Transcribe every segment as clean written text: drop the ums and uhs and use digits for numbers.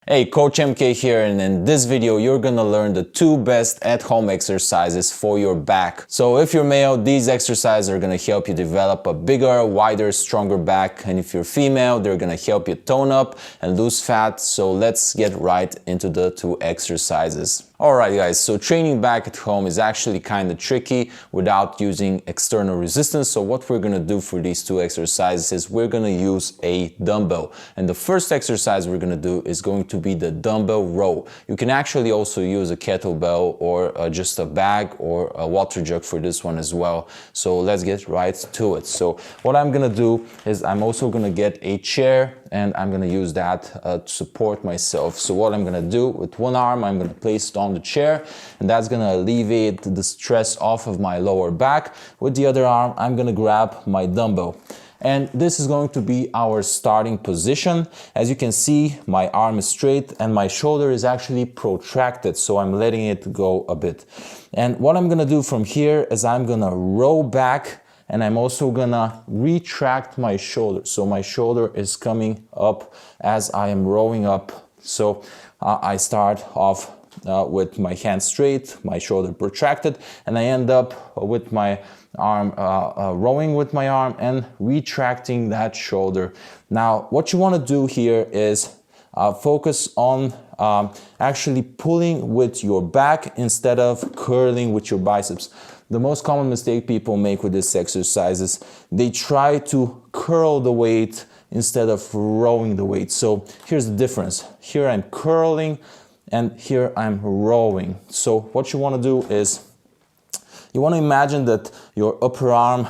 Hey, Coach MK here, and in this video you're gonna learn the 2 best at-home exercises for your back. So if you're male, these exercises are gonna help you develop a bigger, wider, stronger back, and if you're female, they're gonna help you tone up and lose fat. So let's get right into the 2 exercises. Alright guys, so training back at home is actually kind of tricky without using external resistance. So what we're gonna do for these 2 exercises is we're gonna use a dumbbell. And the first exercise we're gonna do is going to be the dumbbell row. You can actually also use a kettlebell or just a bag or a water jug for this one as well. So let's get right to it. So what I'm gonna do is I'm also gonna get a chair and I'm gonna use that to support myself. So what I'm gonna do with one arm, I'm gonna place it on the chair, and that's gonna alleviate the stress off of my lower back. With the other arm, I'm gonna grab my dumbbell. And this is going to be our starting position. As you can see, my arm is straight and my shoulder is actually protracted, so I'm letting it go a bit. And what I'm gonna do from here is I'm gonna row back, and I'm also gonna retract my shoulder. So my shoulder is coming up as I am rowing up. So I start off with my hand straight, my shoulder protracted, and I end up with my arm rowing with my arm and retracting that shoulder. Now what you want to do here is focus on actually pulling with your back instead of curling with your biceps. The most common mistake people make with this exercise is they try to curl the weight instead of rowing the weight. So here's the difference. Here I'm curling and here I'm rowing. So what you want to do is you want to imagine that your upper arm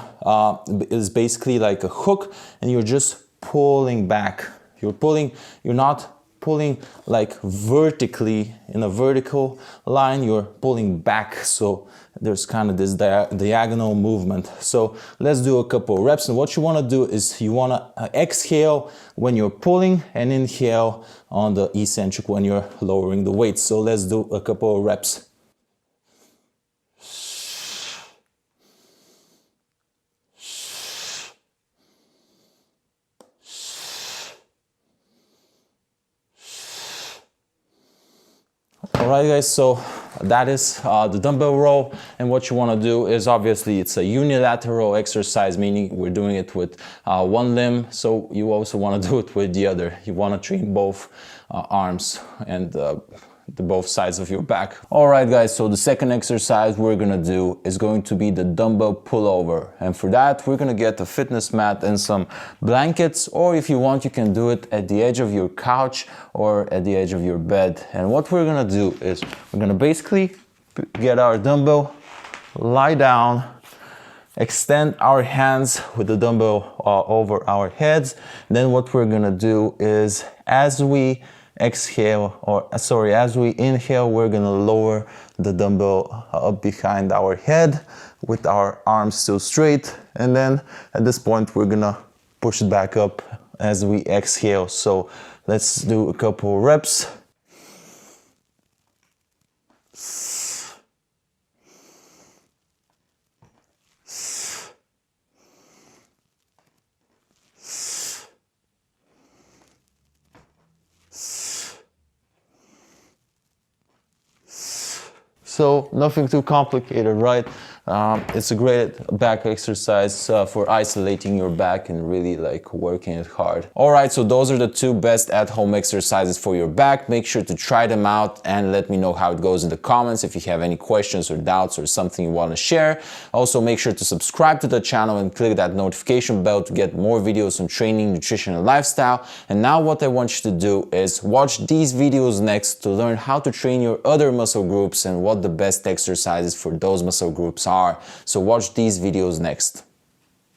is basically like a hook and you're just pulling back. You're not pulling like vertically in a vertical line, you're pulling back. So there's kind of this diagonal movement. So let's do a couple of reps. And what you want to do is you want to exhale when you're pulling and inhale on the eccentric when you're lowering the weight. So let's do a couple of reps. Alright guys, so that is the dumbbell row, and what you want to do is obviously it's a unilateral exercise, meaning we're doing it with one limb, so you also want to do it with the other. You want to train both arms and both sides of your back. Alright guys, so the second exercise we're gonna do is going to be the dumbbell pullover, and for that we're gonna get a fitness mat and some blankets, or if you want you can do it at the edge of your couch or at the edge of your bed. And what we're gonna do is we're gonna basically get our dumbbell, lie down, extend our hands with the dumbbell over our heads. Then what we're gonna do is as we inhale, we're gonna lower the dumbbell up behind our head with our arms still straight, and then at this point we're gonna push it back up as we exhale. So let's do a couple reps. So nothing too complicated, right? It's a great back exercise for isolating your back and really like working it hard. Alright, so those are the 2 best at-home exercises for your back. Make sure to try them out and let me know how it goes in the comments if you have any questions or doubts or something you want to share. Also make sure to subscribe to the channel and click that notification bell to get more videos on training, nutrition and lifestyle. And now what I want you to do is watch these videos next to learn how to train your other muscle groups and what the best exercises for those muscle groups are. So watch these videos next.